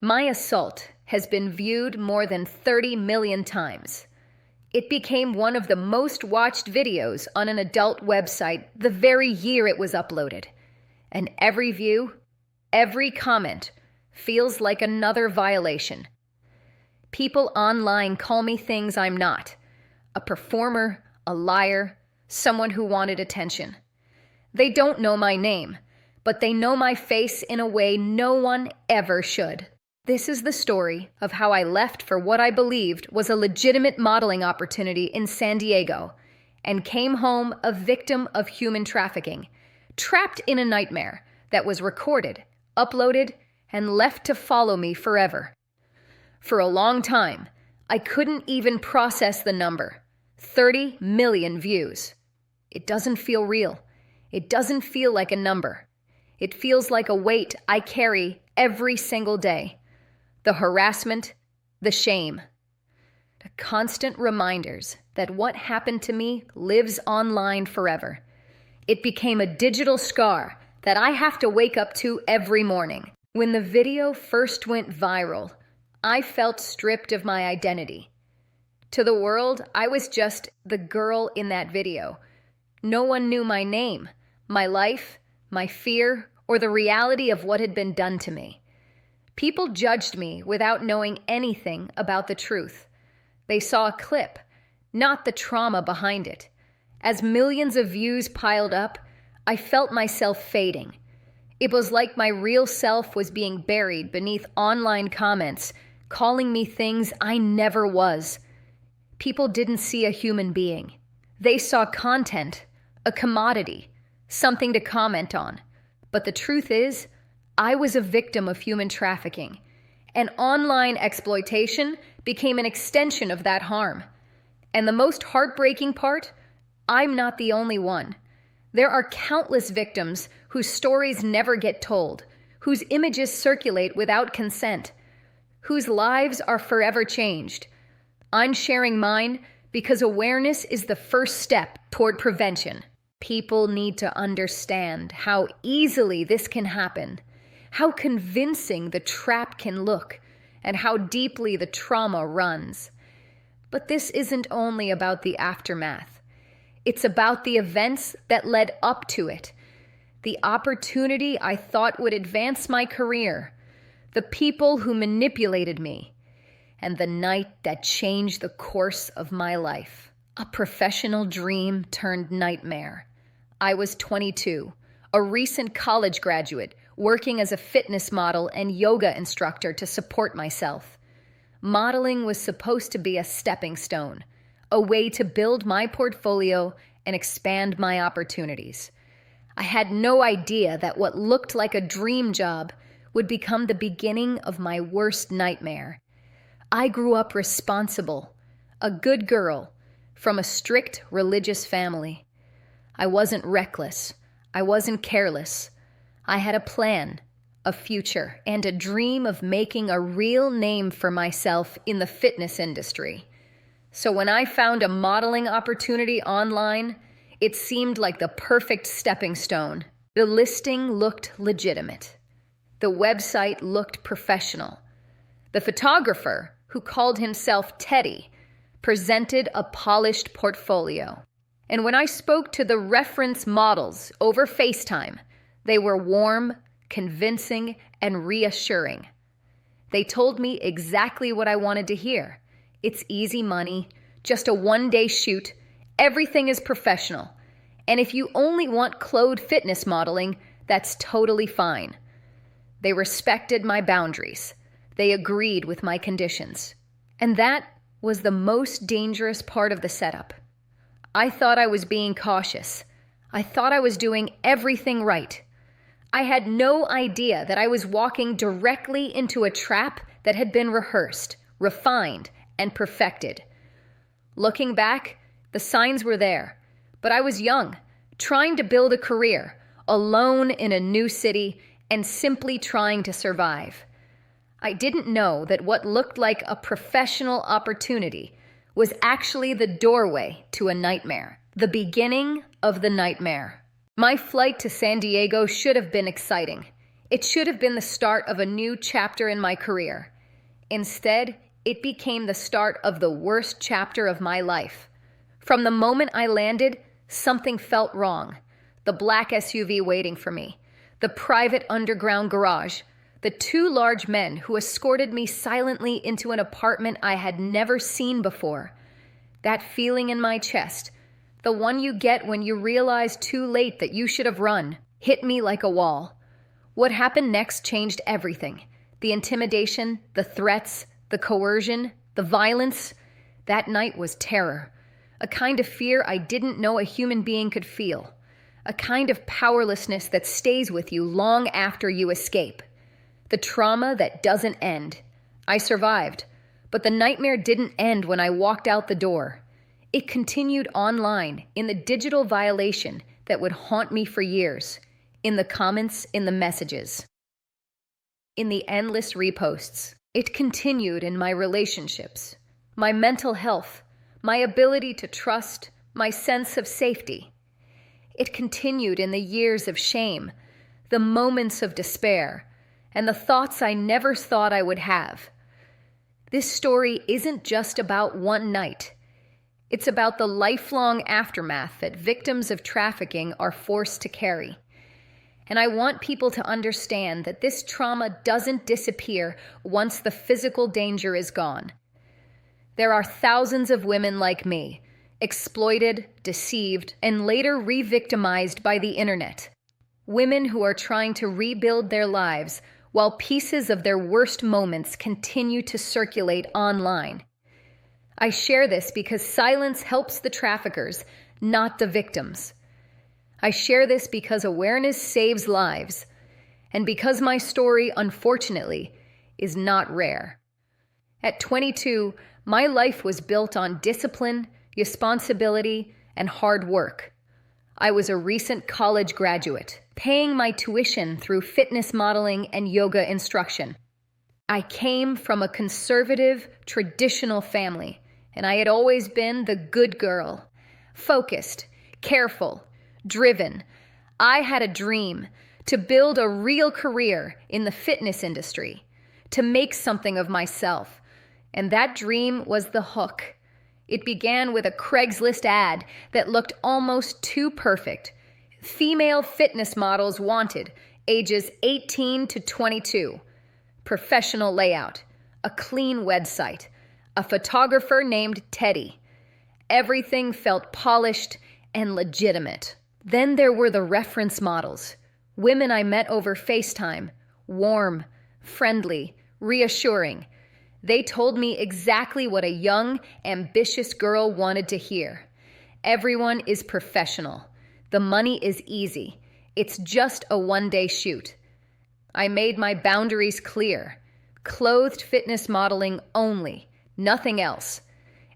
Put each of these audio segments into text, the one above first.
My assault has been viewed more than 30 million times. It became one of the most watched videos on an adult website the very year it was uploaded. And every view, every comment, feels like another violation. People online call me things I'm not: a performer, a liar, someone who wanted attention. They don't know my name, but they know my face in a way no one ever should. This is the story of how I left for what I believed was a legitimate modeling opportunity in San Diego and came home a victim of human trafficking, trapped in a nightmare that was recorded, uploaded, and left to follow me forever. For a long time, I couldn't even process the number: 30 million views. It doesn't feel real. It doesn't feel like a number. It feels like a weight I carry every single day. The harassment, the shame, the constant reminders that what happened to me lives online forever. It became a digital scar that I have to wake up to every morning. When the video first went viral, I felt stripped of my identity. To the world, I was just the girl in that video. No one knew my name, my life, my fear, or the reality of what had been done to me. People judged me without knowing anything about the truth. They saw a clip, not the trauma behind it. As millions of views piled up, I felt myself fading. It was like my real self was being buried beneath online comments, calling me things I never was. People didn't see a human being. They saw content, a commodity, something to comment on. But the truth is, I was a victim of human trafficking, and online exploitation became an extension of that harm. And the most heartbreaking part, I'm not the only one. There are countless victims whose stories never get told, whose images circulate without consent, whose lives are forever changed. I'm sharing mine because awareness is the first step toward prevention. People need to understand how easily this can happen, how convincing the trap can look, and how deeply the trauma runs. But this isn't only about the aftermath. It's about the events that led up to it, the opportunity I thought would advance my career, the people who manipulated me, and the night that changed the course of my life. A professional dream turned nightmare. I was 22, a recent college graduate, working as a fitness model and yoga instructor to support myself. Modeling was supposed to be a stepping stone, a way to build my portfolio and expand my opportunities. I had no idea that what looked like a dream job would become the beginning of my worst nightmare. I grew up responsible, a good girl, from a strict religious family. I wasn't reckless. I wasn't careless. I had a plan, a future, and a dream of making a real name for myself in the fitness industry. So when I found a modeling opportunity online, it seemed like the perfect stepping stone. The listing looked legitimate. The website looked professional. The photographer, who called himself Teddy, presented a polished portfolio. And when I spoke to the reference models over FaceTime, they were warm, convincing, and reassuring. They told me exactly what I wanted to hear. It's easy money, just a one-day shoot, everything is professional. And if you only want clothed fitness modeling, that's totally fine. They respected my boundaries. They agreed with my conditions. And that was the most dangerous part of the setup. I thought I was being cautious. I thought I was doing everything right. I had no idea that I was walking directly into a trap that had been rehearsed, refined, and perfected. Looking back, the signs were there, but I was young, trying to build a career, alone in a new city, and simply trying to survive. I didn't know that what looked like a professional opportunity was actually the doorway to a nightmare, the beginning of the nightmare. My flight to San Diego should have been exciting. It should have been the start of a new chapter in my career. Instead, it became the start of the worst chapter of my life. From the moment I landed, something felt wrong. The black SUV waiting for me, the private underground garage, the two large men who escorted me silently into an apartment I had never seen before. That feeling in my chest, the one you get when you realize too late that you should have run, hit me like a wall. What happened next changed everything. The intimidation, the threats, the coercion, the violence. That night was terror. A kind of fear I didn't know a human being could feel. A kind of powerlessness that stays with you long after you escape. The trauma that doesn't end. I survived, but the nightmare didn't end when I walked out the door. It continued online, in the digital violation that would haunt me for years. In the comments, in the messages, in the endless reposts. It continued in my relationships, my mental health, my ability to trust, my sense of safety. It continued in the years of shame, the moments of despair, and the thoughts I never thought I would have. This story isn't just about one night. It's about the lifelong aftermath that victims of trafficking are forced to carry. And I want people to understand that this trauma doesn't disappear once the physical danger is gone. There are thousands of women like me, exploited, deceived, and later re-victimized by the internet. Women who are trying to rebuild their lives while pieces of their worst moments continue to circulate online. I share this because silence helps the traffickers, not the victims. I share this because awareness saves lives, and because my story, unfortunately, is not rare. At 22, my life was built on discipline, responsibility, and hard work. I was a recent college graduate, paying my tuition through fitness modeling and yoga instruction. I came from a conservative, traditional family, and I had always been the good girl, focused, careful, driven. I had a dream to build a real career in the fitness industry, to make something of myself. And that dream was the hook. It began with a Craigslist ad that looked almost too perfect. Female fitness models wanted, ages 18 to 22. Professional layout, a clean website, a photographer named Teddy. Everything felt polished and legitimate. Then there were the reference models, women I met over FaceTime, warm, friendly, reassuring. They told me exactly what a young, ambitious girl wanted to hear. Everyone is professional. The money is easy. It's just a one-day shoot. I made my boundaries clear. Clothed fitness modeling only, nothing else.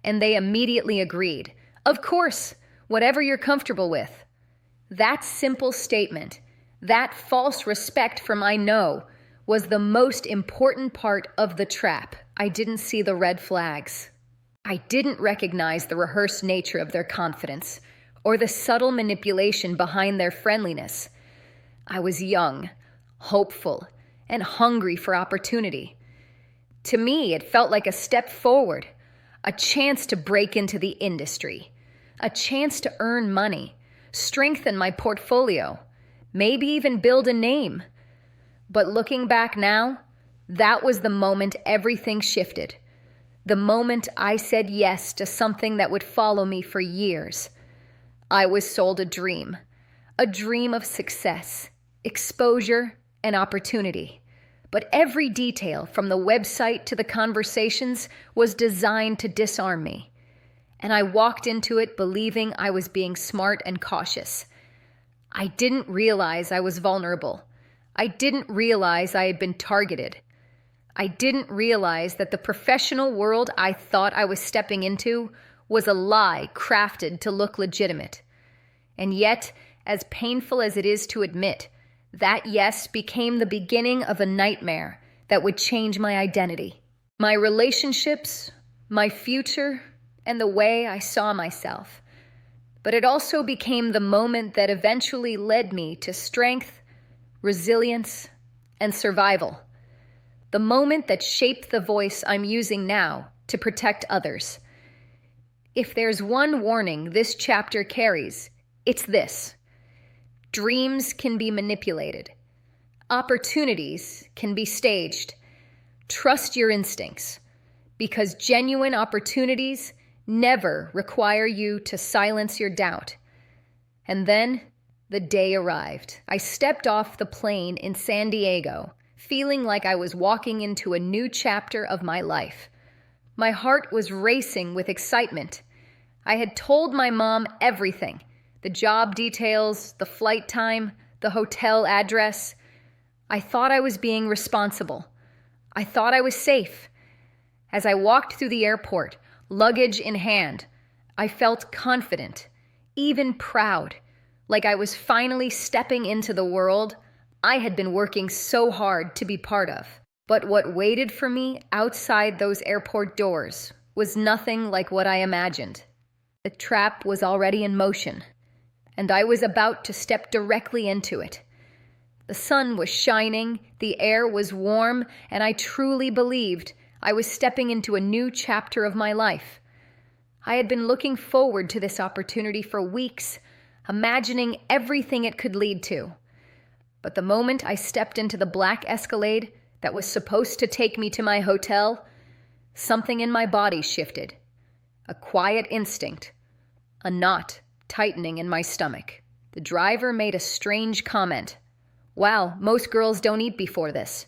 And they immediately agreed. Of course, whatever you're comfortable with. That simple statement, that false respect for my no, was the most important part of the trap. I didn't see the red flags. I didn't recognize the rehearsed nature of their confidence or the subtle manipulation behind their friendliness. I was young, hopeful, and hungry for opportunity. To me, it felt like a step forward, a chance to break into the industry, a chance to earn money, strengthen my portfolio, maybe even build a name. But looking back now, that was the moment everything shifted. The moment I said yes to something that would follow me for years. I was sold a dream of success, exposure, and opportunity. But every detail, from the website to the conversations, was designed to disarm me. And I walked into it believing I was being smart and cautious. I didn't realize I was vulnerable. I didn't realize I had been targeted. I didn't realize that the professional world I thought I was stepping into was a lie crafted to look legitimate. And yet, as painful as it is to admit, that yes became the beginning of a nightmare that would change my identity, my relationships, my future, and the way I saw myself. But it also became the moment that eventually led me to strength, resilience, and survival. The moment that shaped the voice I'm using now to protect others. If there's one warning this chapter carries, it's this. Dreams can be manipulated. Opportunities can be staged. Trust your instincts, because genuine opportunities never require you to silence your doubt. And then the day arrived. I stepped off the plane in San Diego, feeling like I was walking into a new chapter of my life. My heart was racing with excitement. I had told my mom everything, the job details, the flight time, the hotel address. I thought I was being responsible. I thought I was safe. As I walked through the airport, luggage in hand, I felt confident, even proud, like I was finally stepping into the world I had been working so hard to be part of. But what waited for me outside those airport doors was nothing like what I imagined. The trap was already in motion, and I was about to step directly into it. The sun was shining, the air was warm, and I truly believed I was stepping into a new chapter of my life. I had been looking forward to this opportunity for weeks, imagining everything it could lead to. But the moment I stepped into the black Escalade that was supposed to take me to my hotel, something in my body shifted. A quiet instinct, a knot tightening in my stomach. The driver made a strange comment. Wow, most girls don't eat before this.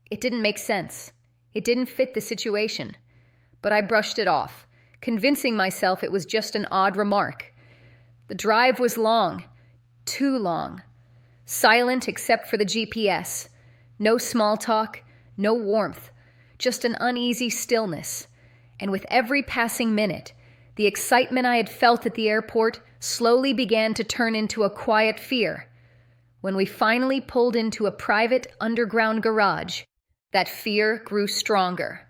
It didn't make sense. It didn't fit the situation. But I brushed it off, convincing myself it was just an odd remark. The drive was long, too long. Silent except for the GPS. No small talk, no warmth, just an uneasy stillness. And with every passing minute, the excitement I had felt at the airport slowly began to turn into a quiet fear. When we finally pulled into a private underground garage, that fear grew stronger.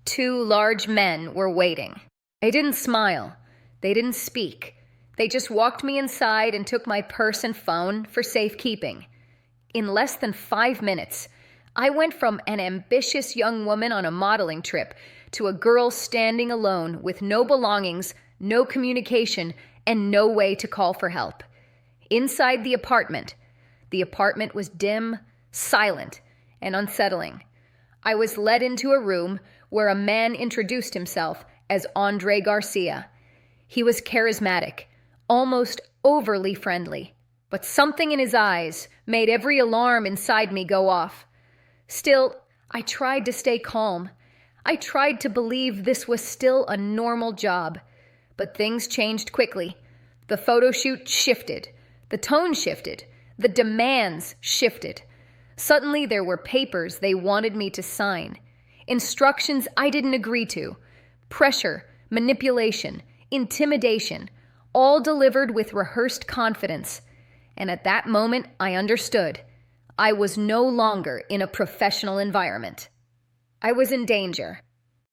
2 large men were waiting. They didn't smile. They didn't speak. They just walked me inside and took my purse and phone for safekeeping. In less than 5 minutes, I went from an ambitious young woman on a modeling trip to a girl standing alone with no belongings, no communication, and no way to call for help. Inside the apartment was dim, silent, and unsettling. I was led into a room where a man introduced himself as Andre Garcia. He was charismatic, almost overly friendly, but something in his eyes made every alarm inside me go off. Still, I tried to stay calm. I tried to believe this was still a normal job. But things changed quickly. The photo shoot shifted. The tone shifted. The demands shifted. Suddenly there were papers they wanted me to sign. Instructions I didn't agree to. Pressure, manipulation, intimidation, all delivered with rehearsed confidence. And at that moment, I understood. I was no longer in a professional environment. I was in danger.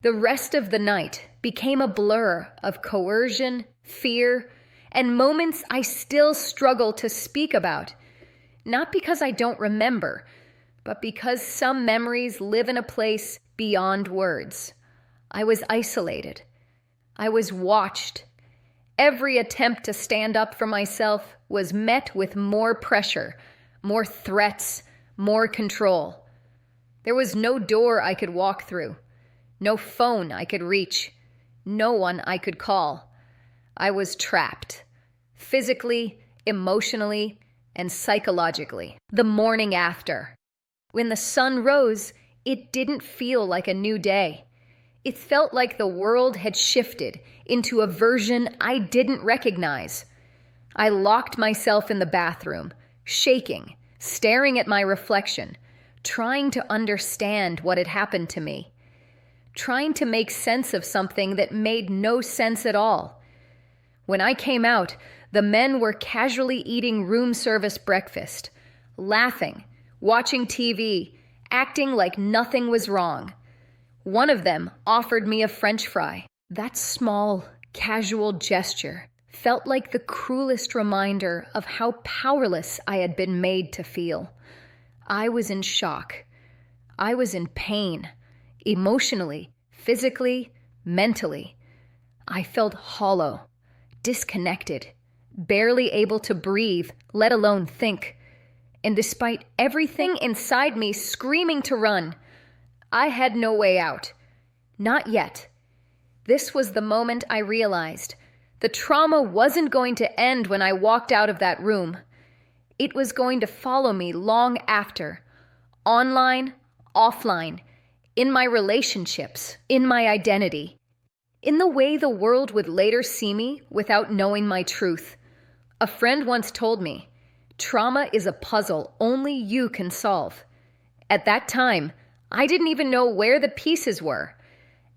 The rest of the night became a blur of coercion, fear, and moments I still struggle to speak about. Not because I don't remember, but because some memories live in a place beyond words. I was isolated. I was watched. Every attempt to stand up for myself was met with more pressure, more threats, more control. There was no door I could walk through, no phone I could reach, no one I could call. I was trapped, physically, emotionally, and psychologically. The morning after. When the sun rose, it didn't feel like a new day. It felt like the world had shifted into a version I didn't recognize. I locked myself in the bathroom, shaking, staring at my reflection, trying to understand what had happened to me, trying to make sense of something that made no sense at all. When I came out, the men were casually eating room service breakfast, laughing, watching TV, acting like nothing was wrong. One of them offered me a French fry. That small, casual gesture felt like the cruelest reminder of how powerless I had been made to feel. I was in shock. I was in pain, emotionally, physically, mentally. I felt hollow, disconnected, barely able to breathe, let alone think. And despite everything inside me screaming to run, I had no way out. Not yet. This was the moment I realized the trauma wasn't going to end when I walked out of that room. It was going to follow me long after, online, offline, in my relationships, in my identity, in the way the world would later see me without knowing my truth. A friend once told me, trauma is a puzzle only you can solve. At that time, I didn't even know where the pieces were.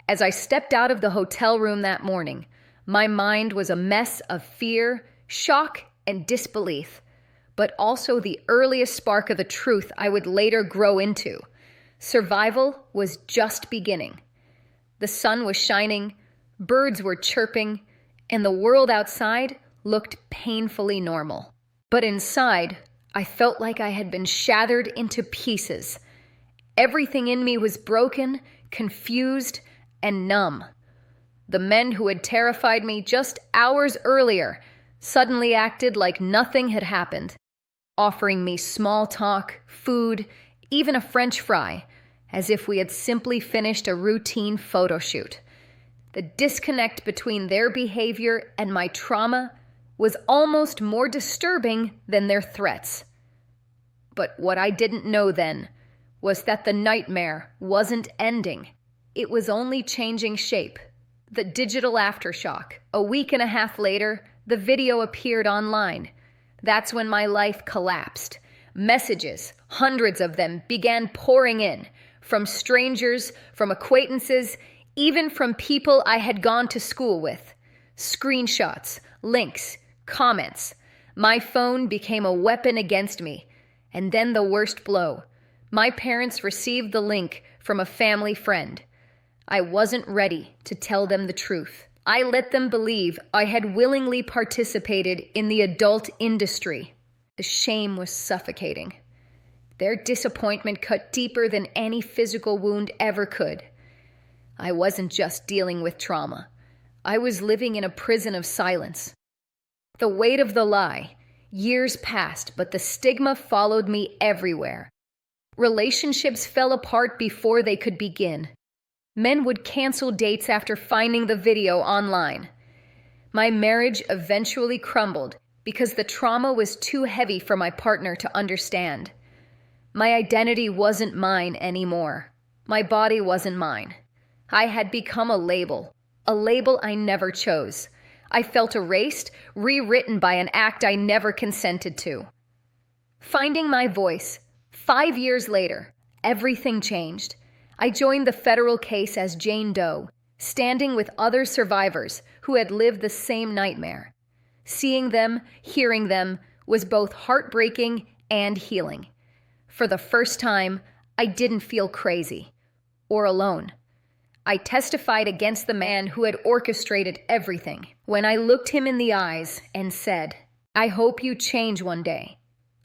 As I stepped out of the hotel room that morning, my mind was a mess of fear, shock, and disbelief, but also the earliest spark of the truth I would later grow into. Survival was just beginning. The sun was shining, birds were chirping, and the world outside looked painfully normal. But inside, I felt like I had been shattered into pieces. Everything in me was broken, confused, and numb. The men who had terrified me just hours earlier suddenly acted like nothing had happened, offering me small talk, food, even a French fry, as if we had simply finished a routine photo shoot. The disconnect between their behavior and my trauma was almost more disturbing than their threats. But what I didn't know then was that the nightmare wasn't ending. It was only changing shape. The digital aftershock. A week and a half later, the video appeared online. That's when my life collapsed. Messages, hundreds of them, began pouring in. From strangers, from acquaintances, even from people I had gone to school with. Screenshots, links, comments. My phone became a weapon against me. And then the worst blow. My parents received the link from a family friend. I wasn't ready to tell them the truth. I let them believe I had willingly participated in the adult industry. The shame was suffocating. Their disappointment cut deeper than any physical wound ever could. I wasn't just dealing with trauma. I was living in a prison of silence. The weight of the lie. Years passed, but the stigma followed me everywhere. Relationships fell apart before they could begin. Men would cancel dates after finding the video online. My marriage eventually crumbled because the trauma was too heavy for my partner to understand. My identity wasn't mine anymore. My body wasn't mine. I had become a label I never chose. I felt erased, rewritten by an act I never consented to. Finding my voice. 5 years later, everything changed. I joined the federal case as Jane Doe, standing with other survivors who had lived the same nightmare. Seeing them, hearing them, was both heartbreaking and healing. For the first time, I didn't feel crazy or alone. I testified against the man who had orchestrated everything when I looked him in the eyes and said, "I hope you change one day."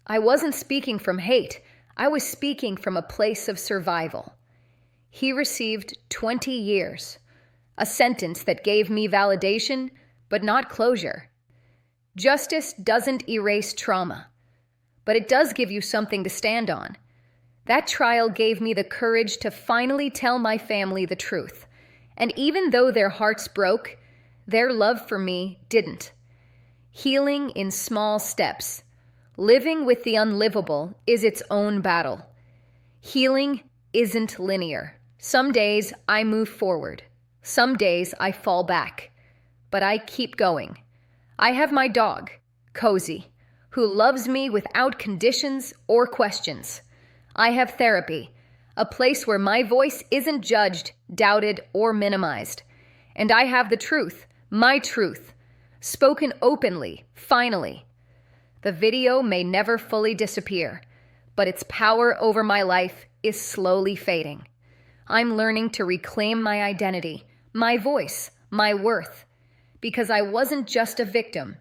I wasn't speaking from hate. I was speaking from a place of survival. He received 20 years, a sentence that gave me validation, but not closure. Justice doesn't erase trauma, but it does give you something to stand on. That trial gave me the courage to finally tell my family the truth. And even though their hearts broke, their love for me didn't. Healing in small steps. Living with the unlivable is its own battle. Healing isn't linear. Some days I move forward. Some days I fall back. But I keep going. I have my dog, Cozy, who loves me without conditions or questions. I have therapy, a place where my voice isn't judged, doubted, or minimized. And I have the truth, my truth, spoken openly, finally. The video may never fully disappear, but its power over my life is slowly fading. I'm learning to reclaim my identity, my voice, my worth, because I wasn't just a victim,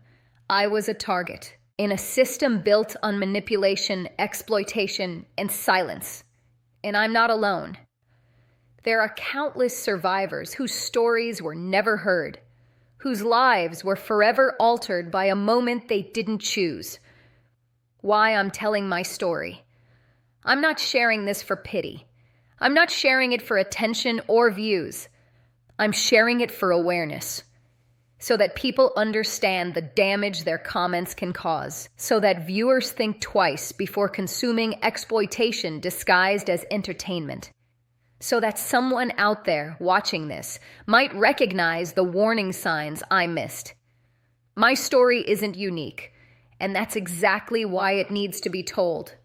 I was a target. in a system built on manipulation, exploitation, and silence. And I'm not alone. There are countless survivors whose stories were never heard, whose lives were forever altered by a moment they didn't choose. Why I'm telling my story. I'm not sharing this for pity. I'm not sharing it for attention or views. I'm sharing it for awareness, so that people understand the damage their comments can cause, so that viewers think twice before consuming exploitation disguised as entertainment, so that someone out there watching this might recognize the warning signs I missed. My story isn't unique, and that's exactly why it needs to be told.